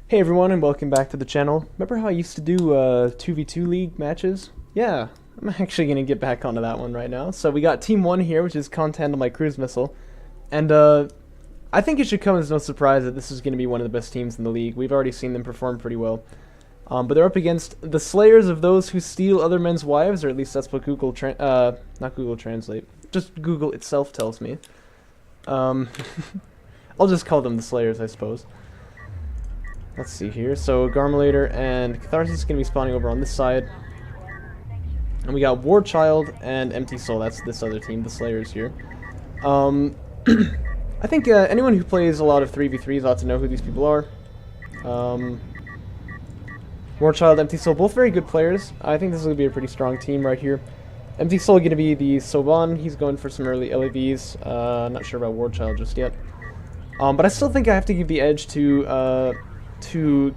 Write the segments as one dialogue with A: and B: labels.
A: Hey everyone, and welcome back to the channel. Remember how I used to do 2v2 league matches? Yeah, I'm actually going to get back onto that one right now. So we got Team 1 here, which is Khaant Handle my cruise missile. And I think it should come as no surprise that this is going to be one of the best teams in the league. We've already seen them perform pretty well. But they're up against the slayers of those who steal other men's wives, or at least that's what Google not Google Translate, just Google itself tells me. I'll just call them the slayers, I suppose. Let's see here. So Garmulator and Catharsis is going to be spawning over on this side. And we got Warchild and Empty Soul. That's this other team, the Slayers here. I think anyone who plays a lot of 3v3s ought to know who these people are. Warchild, Empty Soul, both very good players. I think this is going to be a pretty strong team right here. Empty Soul going to be the Soban. He's going for some early LAVs. Not sure about Warchild just yet. But I still think I have to give the edge to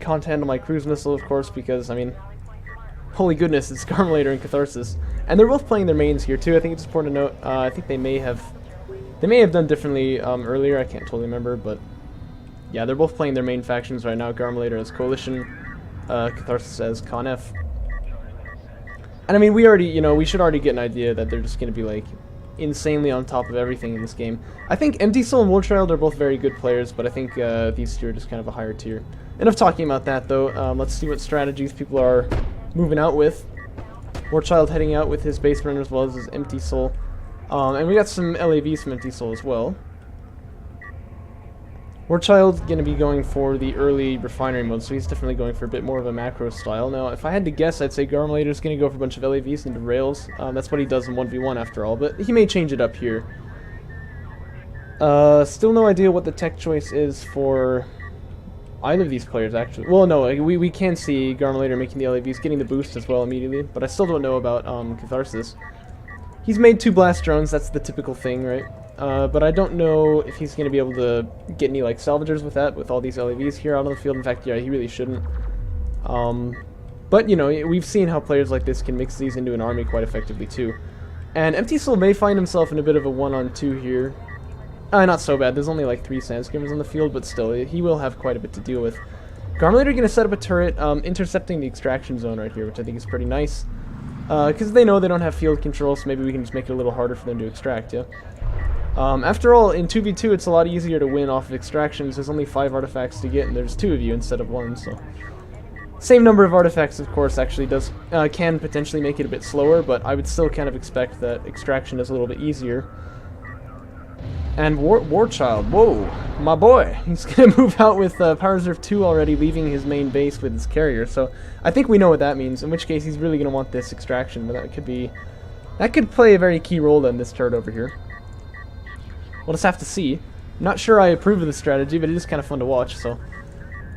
A: Khaant Handle my cruise missile, of course, because, I mean, holy goodness, it's Garmulator and Catharsis. And they're both playing their mains here, too. I think it's important to note, I think they may have done differently earlier, I can't totally remember, but yeah, they're both playing their main factions right now. Garmulator as Coalition, Catharsis as Conf. And I mean, we should already get an idea that they're just going to be, like, insanely on top of everything in this game. I think Empty Soul and Warchild are both very good players, but I think these two are just kind of a higher tier. Enough talking about that, though. Let's see what strategies people are moving out with. Warchild heading out with his base runner as well as his Empty Soul. And we got some LAVs from Empty Soul as well. Warchild's going to be going for the early refinery mode, so he's definitely going for a bit more of a macro style. Now, if I had to guess, I'd say Garmulator's going to go for a bunch of LAVs into rails. That's what he does in 1v1 after all, but he may change it up here. Still no idea what the tech choice is for either of these players, actually. Well, no, we can see Garmulator making the LAVs, getting the boost as well immediately, but I still don't know about Catharsis. He's made 2 blast drones, that's the typical thing, right? But I don't know if he's going to be able to get any, like, salvagers with that, with all these LAVs here out on the field. In fact, yeah, he really shouldn't. But, you know, we've seen how players like this can mix these into an army quite effectively, too. And Empty Soul may find himself in a bit of a 1-on-2 here. Not so bad. There's only, like, 3 Sandscreamers on the field, but still, he will have quite a bit to deal with. Garmulator going to set up a turret, intercepting the extraction zone right here, which I think is pretty nice. Because they know they don't have field control, so maybe we can just make it a little harder for them to extract, yeah? After all, in 2v2, it's a lot easier to win off of extractions. There's only 5 artifacts to get, and there's 2 of you instead of 1, so... Same number of artifacts, of course, actually can potentially make it a bit slower, but I would still kind of expect that extraction is a little bit easier. And Warchild, whoa, my boy! He's gonna move out with Power Reserve 2 already, leaving his main base with his carrier, so I think we know what that means, in which case he's really gonna want this extraction, but that could play a very key role in this turret over here. We'll just have to see. Not sure I approve of the strategy, but it is kind of fun to watch, so.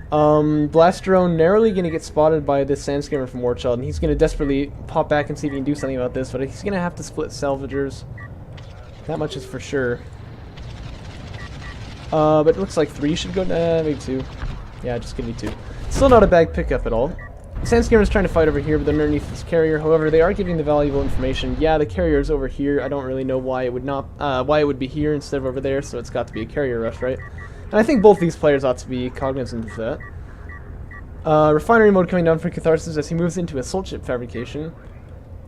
A: Blast Drone narrowly going to get spotted by this Sandscreamer from Warchild, and he's going to desperately pop back and see if he can do something about this, but he's going to have to split salvagers. That much is for sure. But it looks like 3 should go, maybe 2. Yeah, just give me 2. Still not a bad pickup at all. Sandscreamer's trying to fight over here, but they're underneath this carrier. However, they are giving the valuable information. Yeah, the carrier's over here. I don't really know why it would not, why it would be here instead of over there. So it's got to be a carrier rush, right? And I think both these players ought to be cognizant of that. Refinery mode coming down for Catharsis as he moves into assault ship fabrication.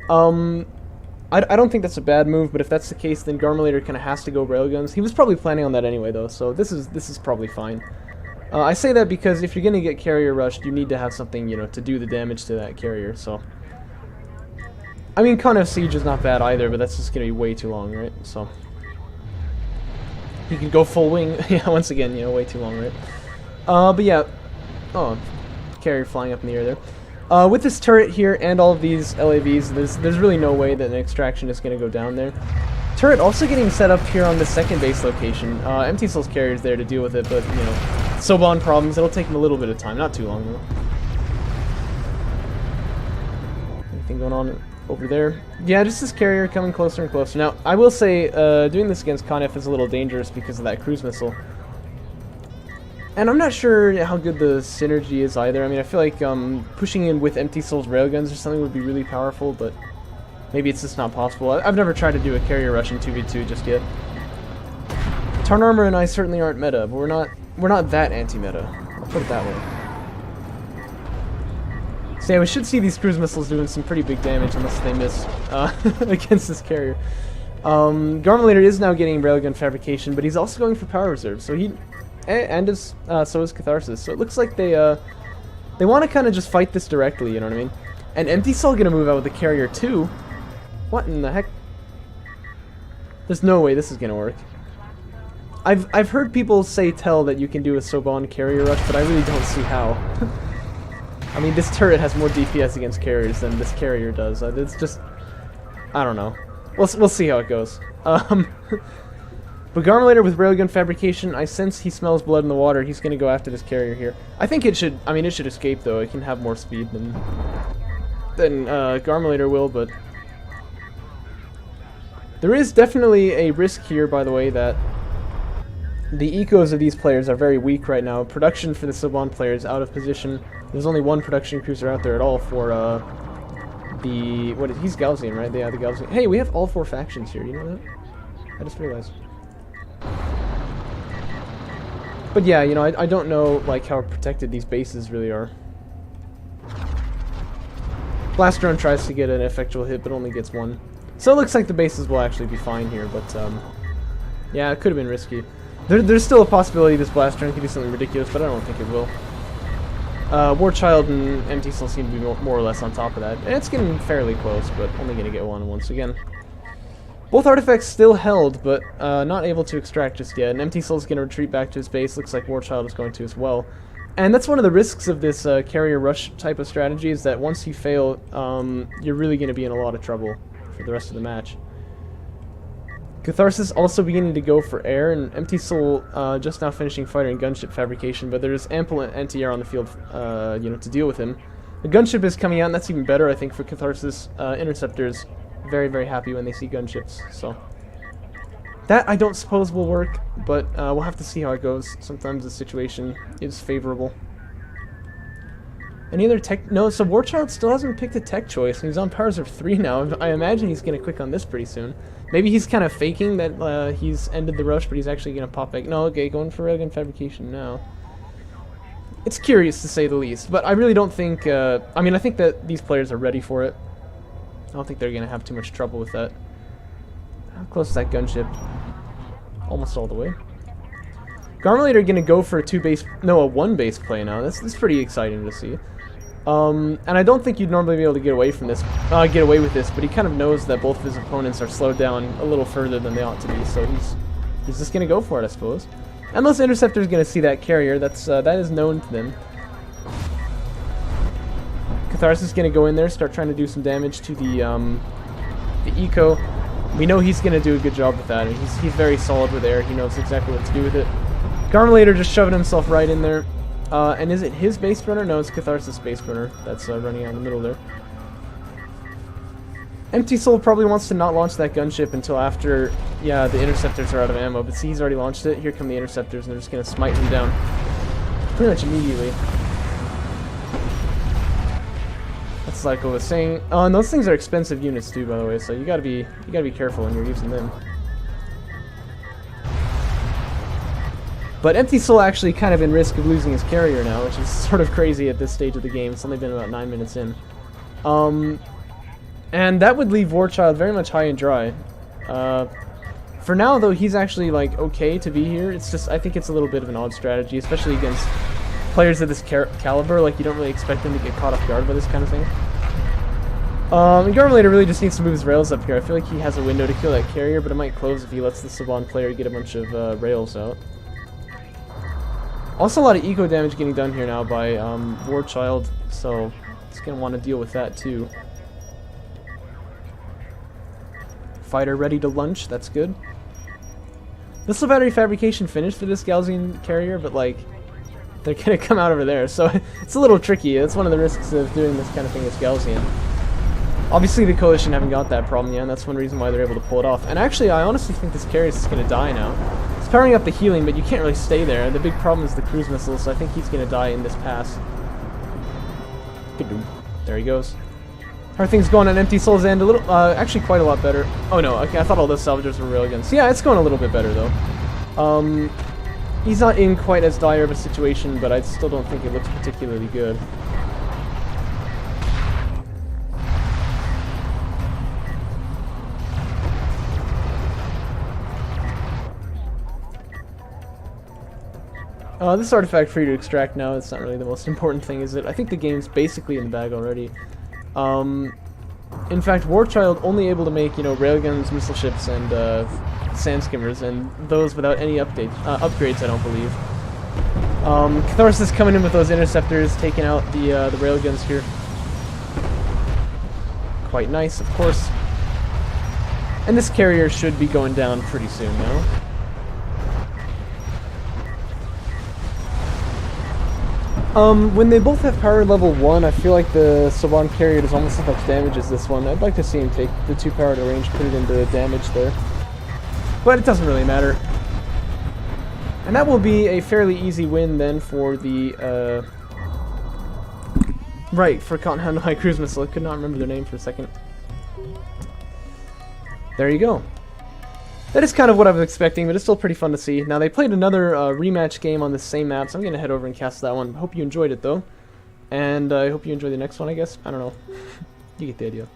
A: I don't think that's a bad move, but if that's the case, then Garmulator kind of has to go railguns. He was probably planning on that anyway, though. So this is probably fine. I say that because if you're going to get carrier rushed, you need to have something, you know, to do the damage to that carrier, so... I mean, Con F Siege is not bad either, but that's just going to be way too long, right? So... You can go full wing, yeah, once again, you know, way too long, right? But yeah... Oh, carrier flying up in the air there. With this turret here and all of these LAVs, there's really no way that an extraction is going to go down there. Turret also getting set up here on the second base location. Empty Soul's carrier's there to deal with it, but, you know... Soban problems, it'll take him a little bit of time, not too long though. Anything going on over there? Yeah, just this carrier coming closer and closer. Now, I will say, doing this against Conf is a little dangerous because of that cruise missile. And I'm not sure how good the synergy is either. I mean, I feel like pushing in with Empty Soul's railguns or something would be really powerful, but maybe it's just not possible. I've never tried to do a carrier rush in 2v2 just yet. Tarn Armor and I certainly aren't meta, but we're not that anti-meta. I'll put it that way. So yeah, we should see these cruise missiles doing some pretty big damage unless they miss against this carrier. Garmulator is now getting railgun fabrication, but he's also going for power reserve. So so is Catharsis. So it looks like they want to kind of just fight this directly. You know what I mean? And Empty Soul gonna move out with the carrier too. What in the heck? There's no way this is gonna work. I've heard people tell that you can do a Soban carrier rush, but I really don't see how. I mean, this turret has more DPS against carriers than this carrier does. It's just, I don't know. We'll see how it goes. But Garmulator with railgun fabrication, I sense he smells blood in the water. He's gonna go after this carrier here. I think it should. I mean, it should escape though. It can have more speed than Garmulator will, but there is definitely a risk here. By the way, that the ecos of these players are very weak right now. Production for the Soban player is out of position. There's only one production cruiser out there at all for he's Gaussian, right? Yeah, the Gaussian. Hey, we have all 4 factions here. You know that? I just realized. But yeah, you know, I don't know like how protected these bases really are. Blast drone tries to get an effectual hit, but only gets 1. So it looks like the bases will actually be fine here, but yeah, it could have been risky. There's still a possibility this blast drone could do something ridiculous, but I don't think it will. Warchild and Empty Soul seem to be more or less on top of that. And it's getting fairly close, but only going to get 1 once again. Both artifacts still held, but not able to extract just yet. And Empty Soul's going to retreat back to his base. Looks like Warchild is going to as well. And that's one of the risks of this carrier rush type of strategy, is that once you fail, you're really going to be in a lot of trouble for the rest of the match. Catharsis also beginning to go for air, and Empty Soul just now finishing fighter and gunship fabrication, but there's ample anti-air on the field, you know, to deal with him. The gunship is coming out, and that's even better, I think, for Catharsis. Interceptors very, very happy when they see gunships, so that I don't suppose will work, but we'll have to see how it goes. Sometimes the situation is favorable. Any other tech? No, so Warchild still hasn't picked a tech choice, and he's on Powers of 3 now. I imagine he's going to click on this pretty soon. Maybe he's kind of faking that he's ended the rush, but he's actually going to pop back. No, okay, going for railgun fabrication now. It's curious to say the least, but I really don't think... I mean, I think that these players are ready for it. I don't think they're going to have too much trouble with that. How close is that gunship? Almost all the way. Garmulator going to go for a 1 base play now. That's pretty exciting to see. And I don't think you'd normally be able to get away with this, but he kind of knows that both of his opponents are slowed down a little further than they ought to be, so he's just gonna go for it, I suppose. Unless Interceptor's gonna see that carrier, that is known to them. Catharsis is gonna go in there, start trying to do some damage to the eco. We know he's gonna do a good job with that, and he's very solid with air. He knows exactly what to do with it. Garmulator just shoving himself right in there. And is it his base runner? No, it's Catharsis' base runner that's running out in the middle there. Empty Soul probably wants to not launch that gunship until after, yeah, the Interceptors are out of ammo. But see, he's already launched it. Here come the Interceptors, and they're just going to smite him down pretty much immediately. That's like I was saying. Oh, and those things are expensive units too, by the way. So you gotta be careful when you're using them. But Empty Soul actually kind of in risk of losing his carrier now, which is sort of crazy at this stage of the game. It's only been about 9 minutes in. And that would leave Warchild very much high and dry. For now, though, he's actually, like, okay to be here. It's just, I think it's a little bit of an odd strategy, especially against players of this caliber. Like, you don't really expect them to get caught off guard by this kind of thing. And Garmulator really just needs to move his rails up here. I feel like he has a window to kill that carrier, but it might close if he lets the Saban player get a bunch of rails out. Also, a lot of eco damage getting done here now by Warchild, so he's going to want to deal with that too. Fighter ready to lunch, that's good. Missile battery fabrication finished for this Gaussian carrier, but like, they're going to come out over there, so it's a little tricky. That's one of the risks of doing this kind of thing as Gaussian. Obviously, the Coalition haven't got that problem yet, and that's one reason why they're able to pull it off. And actually, I honestly think this carrier is just going to die now. It's powering up the healing, but you can't really stay there. The big problem is the cruise missiles, so I think he's going to die in this pass. There he goes. How are things going on Empty Soul's end? A little, actually quite a lot better. Oh no, okay, I thought all those salvagers were railguns. So yeah, it's going a little bit better though. He's not in quite as dire of a situation, but I still don't think it looks particularly good. This artifact for you to extract now, it's not really the most important thing, is it? I think the game's basically in the bag already. In fact, Warchild only able to make, you know, railguns, missile ships, and sand skimmers, and those without any upgrades, I don't believe. Catharsis coming in with those interceptors, taking out the railguns here. Quite nice, of course. And this carrier should be going down pretty soon now. When they both have power level 1, I feel like the Saban carrier does almost as much damage as this one. I'd like to see him take the 2 power to range, put it into damage there. But it doesn't really matter. And that will be a fairly easy win then for the, right, for Khaant Handle High Cruise Missile. I could not remember their name for a second. There you go. That is kind of what I was expecting, but it's still pretty fun to see. Now, they played another rematch game on the same map, so I'm going to head over and cast that one. Hope you enjoyed it, though. And I hope you enjoy the next one, I guess. I don't know. You get the idea.